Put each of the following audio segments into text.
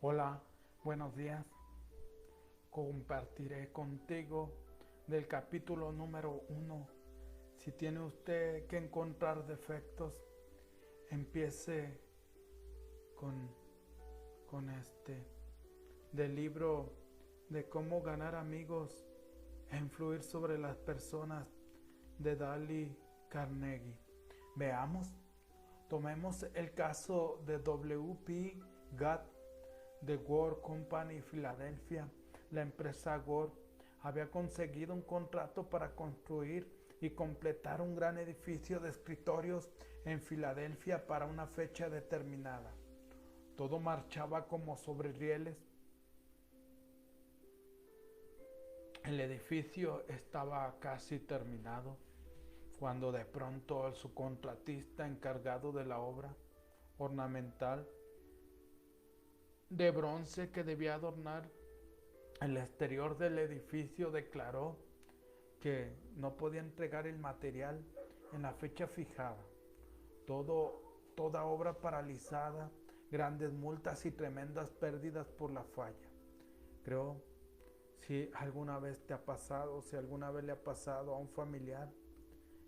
Hola, buenos días. Compartiré contigo del capítulo número 1. Si tiene usted que encontrar defectos, empiece con, con del libro de cómo ganar amigos e influir sobre las personas de Dale Carnegie. Veamos, tomemos el caso de W.P. Gadd de Gore Company, Filadelfia. La empresa Gore había conseguido un contrato para construir y completar un gran edificio de escritorios en Filadelfia para una fecha determinada. Todo marchaba como sobre rieles. El edificio estaba casi terminado cuando de pronto el subcontratista encargado de la obra ornamental de bronce que debía adornar el exterior del edificio declaró que no podía entregar el material en la fecha fijada. Toda obra paralizada, grandes multas y tremendas pérdidas por la falla. Creo, si alguna vez te ha pasado, si alguna vez le ha pasado a un familiar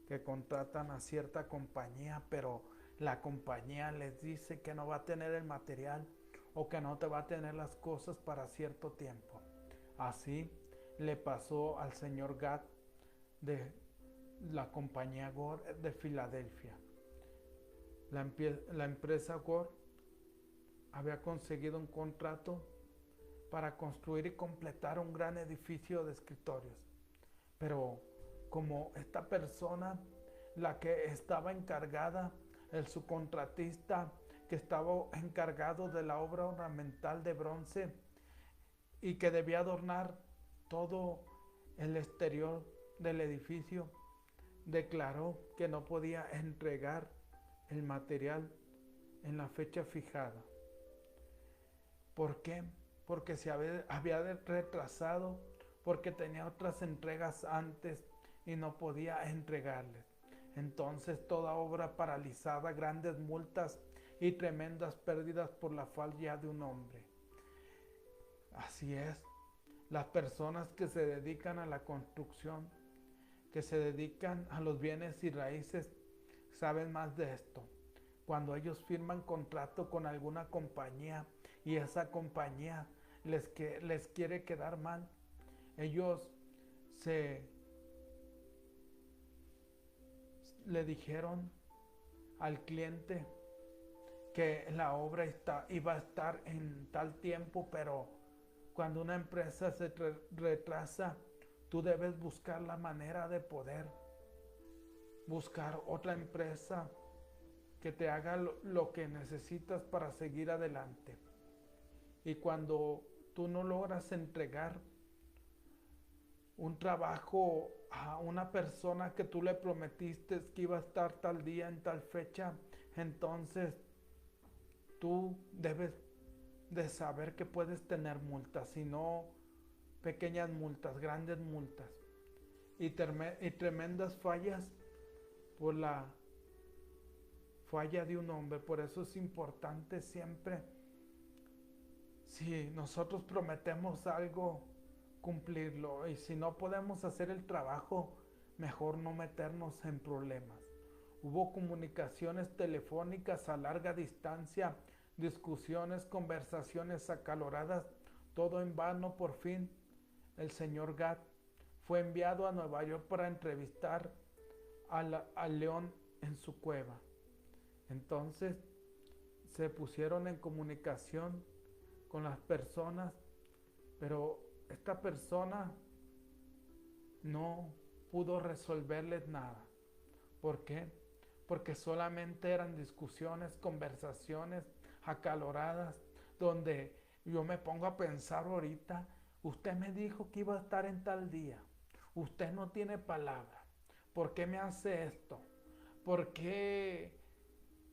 que contratan a cierta compañía, pero la compañía les dice que no va a tener el material o que no te va a tener las cosas para cierto tiempo. Así le pasó al señor Gadd de la compañía Gore de Filadelfia. La empresa Gore había conseguido un contrato para construir y completar un gran edificio de escritorios. Pero como esta persona, la que estaba encargada, el subcontratista que estaba encargado de la obra ornamental de bronce y que debía adornar todo el exterior del edificio, declaró que no podía entregar el material en la fecha fijada. ¿Por qué? Porque se había retrasado, porque tenía otras entregas antes y no podía entregarles. Entonces toda obra paralizada, grandes multas y tremendas pérdidas por la falla de un hombre. Así es, las personas que se dedican a la construcción, que se dedican a los bienes y raíces, saben más de esto. Cuando ellos firman contrato con alguna compañía y esa compañía les quiere quedar mal, ellos le dijeron al cliente que la obra iba a estar en tal tiempo, pero cuando una empresa se retrasa, tú debes buscar la manera de poder buscar otra empresa que te haga lo que necesitas para seguir adelante. Y cuando tú no logras entregar un trabajo a una persona que tú le prometiste que iba a estar tal día en tal fecha, entonces tú debes de saber que puedes tener multas, y no pequeñas multas, grandes multas y tremendas fallas por la falla de un hombre. Por eso es importante siempre, si nosotros prometemos algo, cumplirlo, y si no podemos hacer el trabajo, mejor no meternos en problemas. Hubo comunicaciones telefónicas a larga distancia, discusiones, conversaciones acaloradas, todo en vano. Por fin el señor Gadd fue enviado a Nueva York para entrevistar al león en su cueva. Entonces se pusieron en comunicación con las personas, pero esta persona no pudo resolverles nada. ¿Por qué? Porque solamente eran discusiones, conversaciones acaloradas, donde yo me pongo a pensar ahorita: usted me dijo que iba a estar en tal día, usted no tiene palabra, ¿por qué me hace esto? ¿Por qué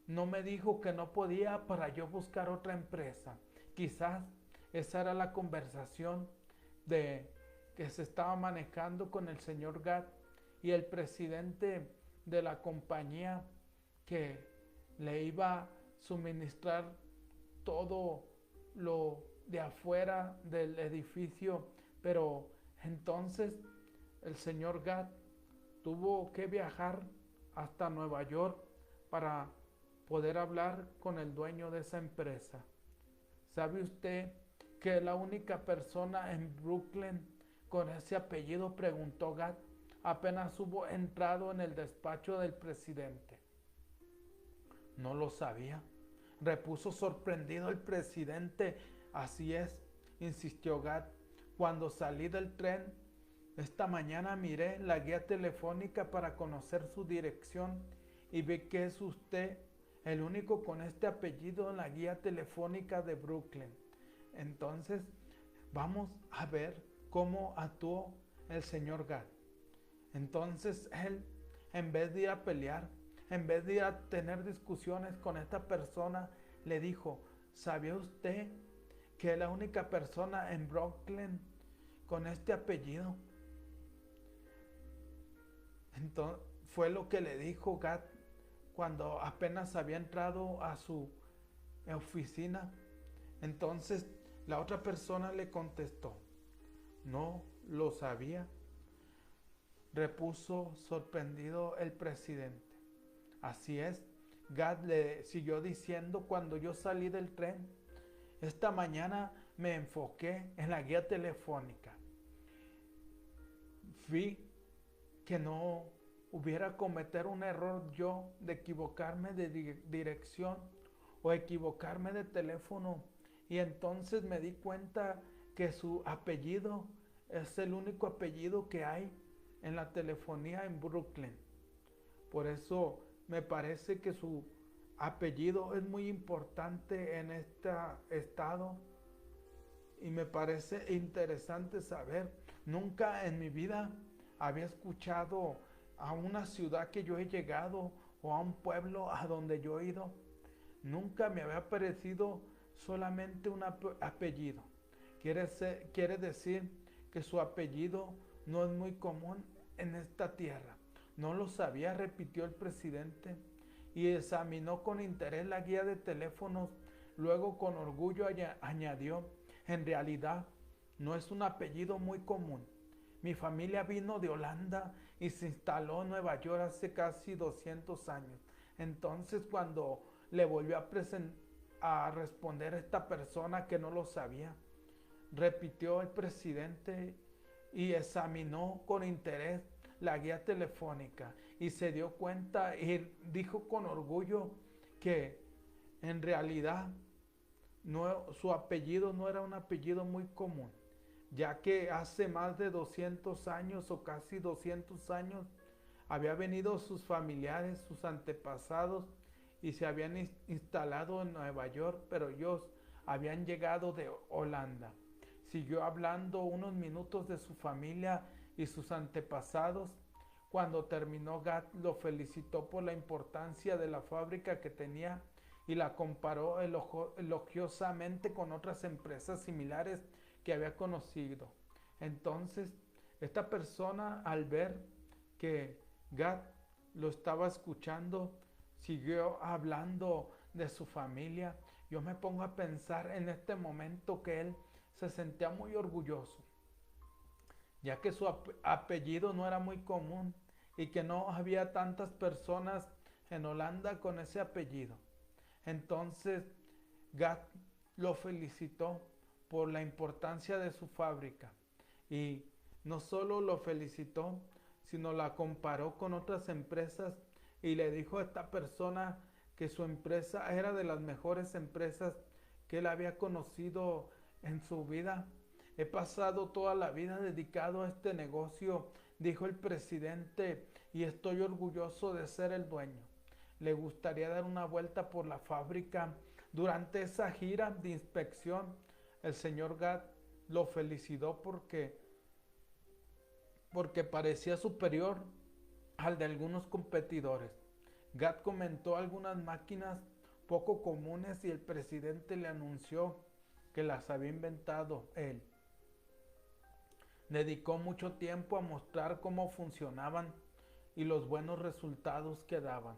no me dijo que no podía para yo buscar otra empresa? Quizás esa era la conversación de que se estaba manejando con el señor Gadd y el presidente de la compañía, que le iba a suministrar todo lo de afuera del edificio, pero entonces el señor Gad tuvo que viajar hasta Nueva York para poder hablar con el dueño de esa empresa. ¿Sabe usted que la única persona en Brooklyn con ese apellido? Preguntó Gad apenas hubo entrado en el despacho del presidente. No lo sabía, repuso sorprendido el presidente. Así es, insistió Gad. Cuando salí del tren esta mañana miré la guía telefónica para conocer su dirección y vi que es usted el único con este apellido en la guía telefónica de Brooklyn. Entonces, vamos a ver cómo actuó el señor Gad. Entonces él, en vez de ir a pelear, en vez de ir a tener discusiones con esta persona, le dijo: ¿sabía usted que es la única persona en Brooklyn con este apellido? Entonces, fue lo que le dijo Gad cuando apenas había entrado a su oficina. Entonces la otra persona le contestó: no lo sabía, repuso sorprendido el presidente. Así es, Gad le siguió diciendo, cuando yo salí del tren esta mañana me enfoqué en la guía telefónica. Vi que no hubiera cometer un error yo de equivocarme de dirección o equivocarme de teléfono, y entonces me di cuenta que su apellido es el único apellido que hay en la telefonía en Brooklyn. Por eso me parece que su apellido es muy importante en este estado y me parece interesante saber. Nunca en mi vida había escuchado a una ciudad que yo he llegado o a un pueblo a donde yo he ido. Nunca me había parecido solamente un apellido. Quiere decir que su apellido no es muy común en esta tierra. No lo sabía, repitió el presidente, y examinó con interés la guía de teléfonos. Luego con orgullo añadió: en realidad no es un apellido muy común. Mi familia vino de Holanda y se instaló en Nueva York hace casi 200 años. Entonces, cuando le volvió a responder esta persona que no lo sabía, repitió el presidente y examinó con interés la guía telefónica y se dio cuenta y dijo con orgullo que en realidad su apellido no era un apellido muy común, ya que hace más de 200 años o casi 200 años había venido sus familiares, sus antepasados, y se habían instalado en Nueva York, pero ellos habían llegado de Holanda. Siguió hablando unos minutos de su familia y sus antepasados. Cuando terminó, Gad lo felicitó por la importancia de la fábrica que tenía y la comparó elogiosamente con otras empresas similares que había conocido. Entonces, esta persona, al ver que Gad lo estaba escuchando, siguió hablando de su familia. Yo me pongo a pensar en este momento que él se sentía muy orgulloso, ya que su apellido no era muy común y que no había tantas personas en Holanda con ese apellido. Entonces Gad lo felicitó por la importancia de su fábrica y no solo lo felicitó, sino la comparó con otras empresas y le dijo a esta persona que su empresa era de las mejores empresas que él había conocido en su vida. He pasado toda la vida dedicado a este negocio, dijo el presidente, y estoy orgulloso de ser el dueño. Le gustaría dar una vuelta por la fábrica. Durante esa gira de inspección, el señor Gad lo felicitó porque parecía superior al de algunos competidores. Gad comentó algunas máquinas poco comunes y el presidente le anunció que las había inventado él. Dedicó mucho tiempo a mostrar cómo funcionaban y los buenos resultados que daban.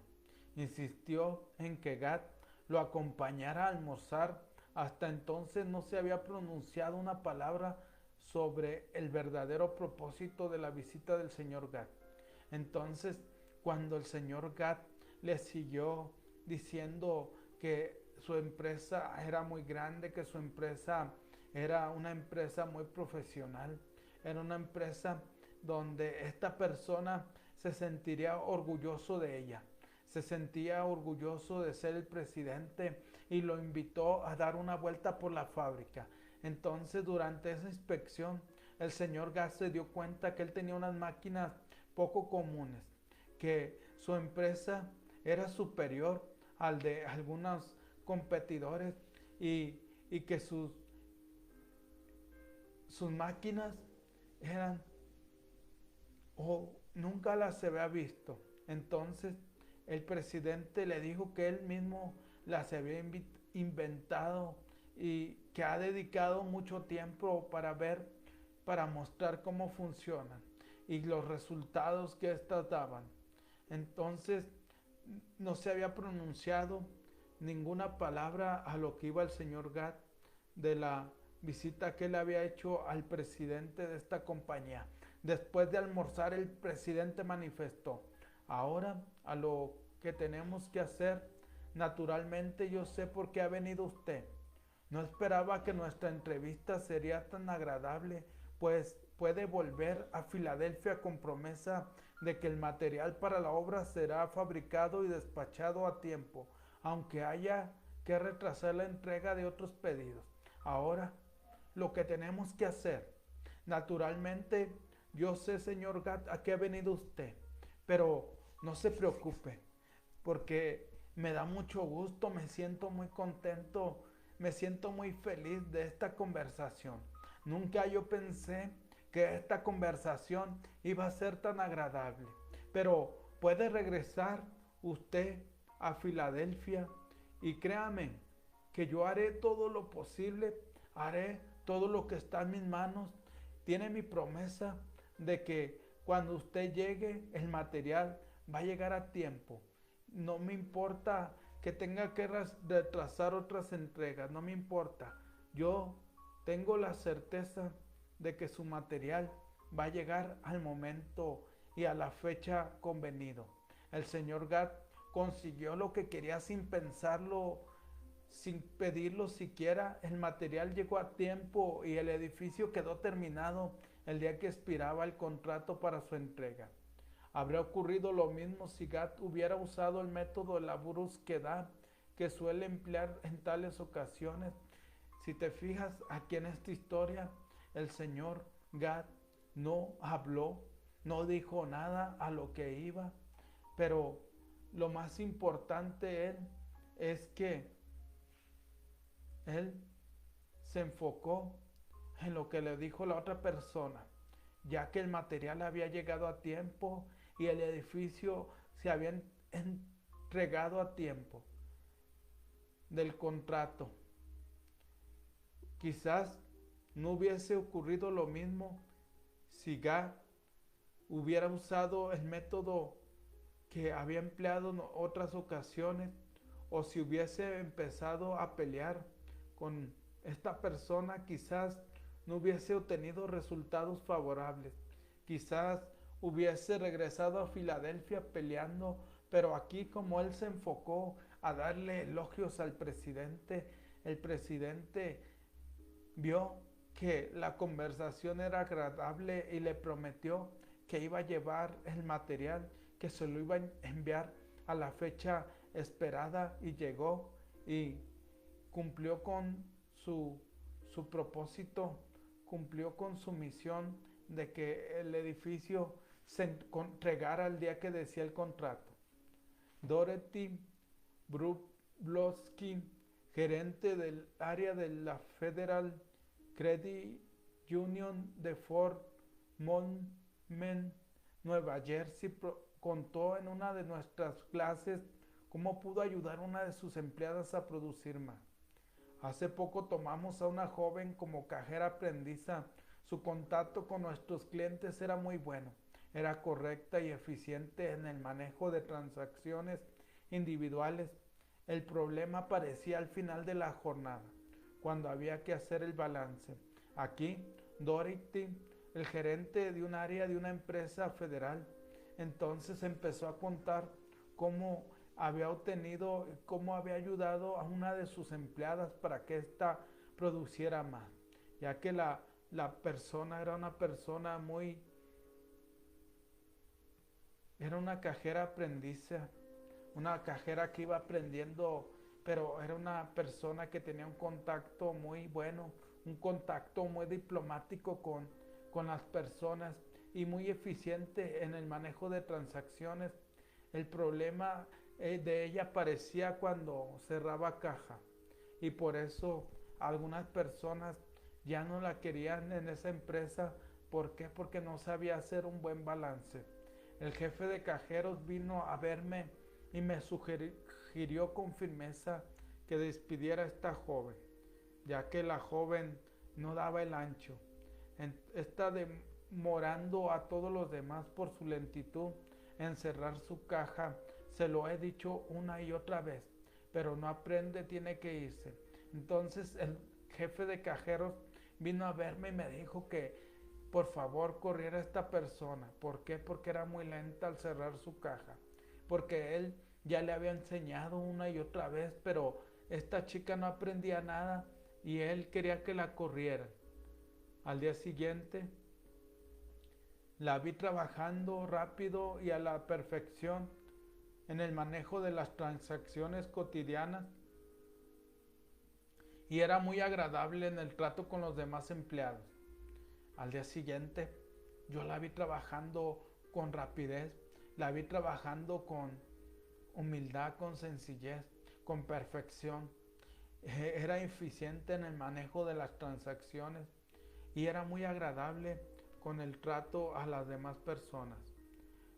Insistió en que Gad lo acompañara a almorzar Hasta entonces no se había pronunciado una palabra sobre el verdadero propósito de la visita del señor Gat. Entonces, cuando el señor Gat le siguió diciendo que su empresa era muy grande, que su empresa era una empresa muy profesional, era una empresa donde esta persona se sentiría orgulloso de ella, se sentía orgulloso de ser el presidente y lo invitó a dar una vuelta por la fábrica. Entonces, durante esa inspección, el señor Gat se dio cuenta que él tenía unas máquinas poco comunes, que su empresa era superior al de algunos competidores y que sus máquinas eran o nunca las se había visto. Entonces el presidente le dijo que él mismo las había inventado y que ha dedicado mucho tiempo para mostrar cómo funcionan y los resultados que éstas daban. Entonces no se había pronunciado ninguna palabra a lo que iba el señor Gat de la visita que él había hecho al presidente de esta compañía. Después de almorzar, el presidente manifestó: ahora a lo que tenemos que hacer, naturalmente yo sé por qué ha venido usted. No esperaba que nuestra entrevista sería tan agradable, pues puede volver a Filadelfia con promesa de que el material para la obra será fabricado y despachado a tiempo, aunque haya que retrasar la entrega de otros pedidos. Ahora, lo que tenemos que hacer, naturalmente, yo sé, señor Gat, a qué ha venido usted, pero no se preocupe, porque me da mucho gusto, me siento muy contento, me siento muy feliz de esta conversación. Nunca yo pensé que esta conversación iba a ser tan agradable, pero puede regresar usted a Filadelfia y créame que yo haré todo lo posible, haré todo lo que está en mis manos. Tiene mi promesa de que cuando usted llegue, el material va a llegar a tiempo. No me importa que tenga que retrasar otras entregas, no me importa. Yo tengo la certeza de que su material va a llegar al momento y a la fecha convenido. El señor Gat consiguió lo que quería sin pensarlo, sin pedirlo siquiera. El material llegó a tiempo y el edificio quedó terminado el día que expiraba el contrato para su entrega. Habría ocurrido lo mismo si Gat hubiera usado el método de la brusquedad que suele emplear en tales ocasiones. Si te fijas aquí en esta historia, el señor Gat no habló, no dijo nada a lo que iba, pero lo más importante es que él se enfocó en lo que le dijo la otra persona, ya que el material había llegado a tiempo y el edificio se había entregado a tiempo del contrato. Quizás no hubiese ocurrido lo mismo si Gat hubiera usado el método que había empleado en otras ocasiones, o si hubiese empezado a pelear con esta persona. Quizás no hubiese obtenido resultados favorables. Quizás hubiese regresado a Filadelfia peleando, pero aquí, como él se enfocó a darle elogios al presidente, el presidente vio que la conversación era agradable y le prometió que iba a llevar el material, que se lo iba a enviar a la fecha esperada, y llegó y cumplió con su propósito, cumplió con su misión de que el edificio se entregara el día que decía el contrato. Dorothy Brublovsky, gerente del área de la Federal Credit Union de Fort Moulmein, Nueva Jersey, contó en una de nuestras clases cómo pudo ayudar a una de sus empleadas a producir más. Hace poco tomamos a una joven como cajera aprendiza. Su contacto con nuestros clientes era muy bueno. Era correcta y eficiente en el manejo de transacciones individuales. El problema aparecía al final de la jornada, cuando había que hacer el balance. Aquí, Dorothy, el gerente de un área de una empresa federal, entonces empezó a contar cómo había obtenido, cómo había ayudado a una de sus empleadas para que ésta produciera más, ya que la persona era una persona era una cajera aprendiza, una cajera que iba aprendiendo, pero era una persona que tenía un contacto muy bueno, un contacto muy diplomático con las personas y muy eficiente en el manejo de transacciones. El problema de ella aparecía cuando cerraba caja y por eso algunas personas ya no la querían en esa empresa. ¿Por qué? Porque no sabía hacer un buen balance. El jefe de cajeros vino a verme y me sugirió con firmeza que despidiera a esta joven, ya que la joven no daba el ancho. Está demorando a todos los demás por su lentitud en cerrar su caja. Se lo he dicho una y otra vez, pero no aprende, tiene que irse. Entonces el jefe de cajeros vino a verme y me dijo que por favor corriera a esta persona. ¿Por qué? Porque era muy lenta al cerrar su caja. Porque él ya le había enseñado una y otra vez, pero esta chica no aprendía nada y él quería que la corrieran. Al día siguiente la vi trabajando rápido y a la perfección en el manejo de las transacciones cotidianas y era muy agradable en el trato con los demás empleados. Al día siguiente yo la vi trabajando con rapidez, la vi trabajando con humildad, con sencillez, con perfección. Era eficiente en el manejo de las transacciones y era muy agradable con el trato a las demás personas.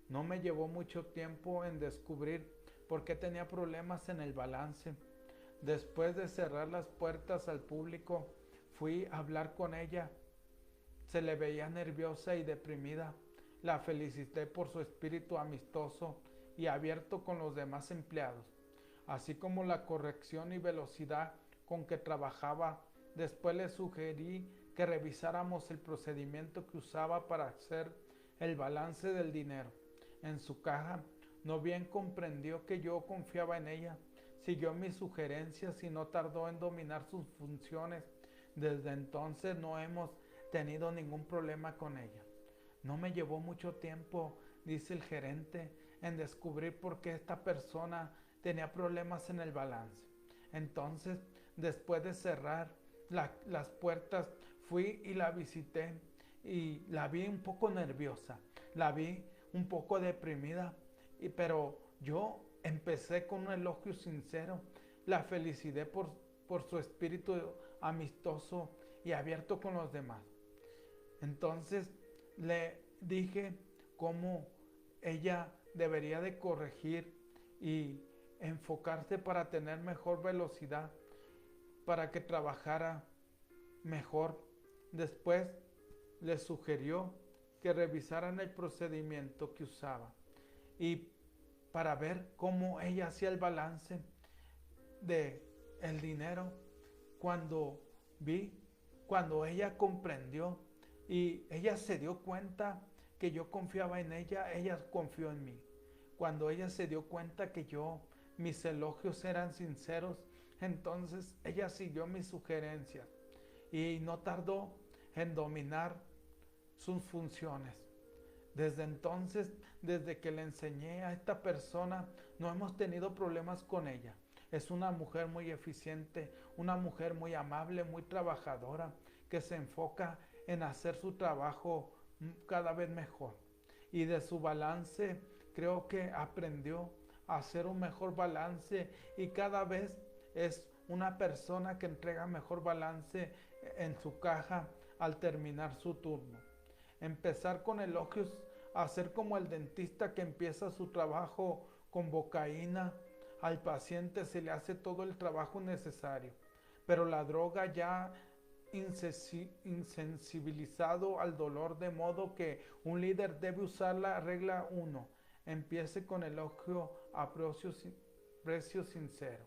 No me llevó mucho tiempo en descubrir por qué tenía problemas en el balance. Después de cerrar las puertas al público, fui a hablar con ella. Se le veía nerviosa y deprimida. La felicité por su espíritu amistoso y abierto con los demás empleados, así como la corrección y velocidad con que trabajaba. Después le sugerí que revisáramos el procedimiento que usaba para hacer el balance del dinero en su caja. No bien comprendió que yo confiaba en ella, siguió mis sugerencias y no tardó en dominar sus funciones. Desde entonces no hemos tenido ningún problema con ella. No me llevó mucho tiempo, dice el gerente, en descubrir por qué esta persona tenía problemas en el balance. Entonces, después de cerrar las puertas, fui y la visité y la vi un poco nerviosa, la vi un poco deprimida, pero yo empecé con un elogio sincero, la felicité por su espíritu amistoso y abierto con los demás. Entonces le dije cómo ella debería de corregir y enfocarse para tener mejor velocidad, para que trabajara mejor. Después le sugirió que revisaran el procedimiento que usaba y para ver cómo ella hacía el balance de el dinero. Cuando ella comprendió y ella se dio cuenta que yo confiaba en ella, ella confió en mí. Cuando ella se dio cuenta que mis elogios eran sinceros, entonces ella siguió mis sugerencias y no tardó en dominar sus funciones. Desde entonces, desde que le enseñé a esta persona, no hemos tenido problemas con ella. Es una mujer muy eficiente, una mujer muy amable, muy trabajadora, que se enfoca en hacer su trabajo cada vez mejor. Y de su balance, creo que aprendió a hacer un mejor balance y cada vez es una persona que entrega mejor balance en su caja al terminar su turno. Empezar con elogios, hacer como el dentista que empieza su trabajo con bocaína, al paciente se le hace todo el trabajo necesario, pero la droga ya insensibilizado al dolor, de modo que un líder debe usar la regla 1, empiece con elogio a precio sincero.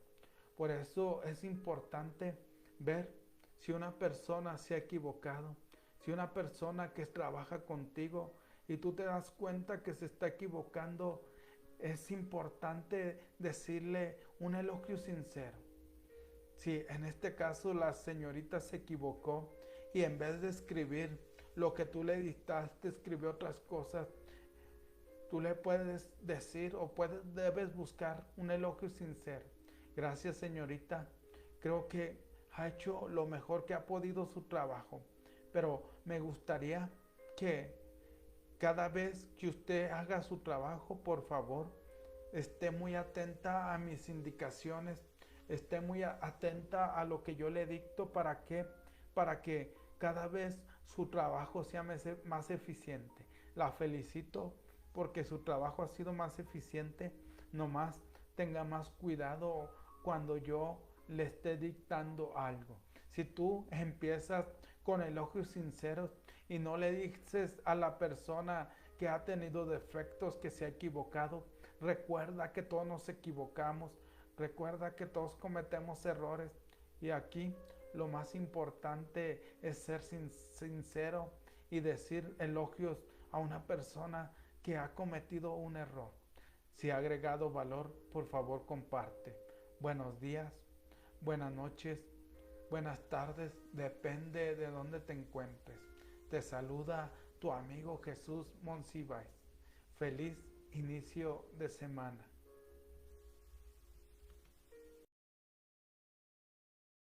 Por eso es importante ver Si una persona se ha equivocado, si una persona que trabaja contigo y tú te das cuenta que se está equivocando, es importante decirle un elogio sincero. Si en este caso la señorita se equivocó y en vez de escribir lo que tú le dictaste, escribió otras cosas, tú le puedes decir o debes buscar un elogio sincero. Gracias, señorita. Creo que ha hecho lo mejor que ha podido su trabajo, pero me gustaría que cada vez que usted haga su trabajo, por favor, esté muy atenta a mis indicaciones, esté muy atenta a lo que yo le dicto para que cada vez su trabajo sea más eficiente. La felicito porque su trabajo ha sido más eficiente. Nomás tenga más cuidado cuando yo le esté dictando algo. Si tú empiezas con elogios sinceros y no le dices a la persona que ha tenido defectos, que se ha equivocado, recuerda que todos nos equivocamos, recuerda que todos cometemos errores y aquí lo más importante es ser sincero y decir elogios a una persona que ha cometido un error. Si ha agregado valor, por favor comparte. Buenos días, buenas noches, buenas tardes, depende de dónde te encuentres. Te saluda tu amigo Jesús Monsiváis. Feliz inicio de semana.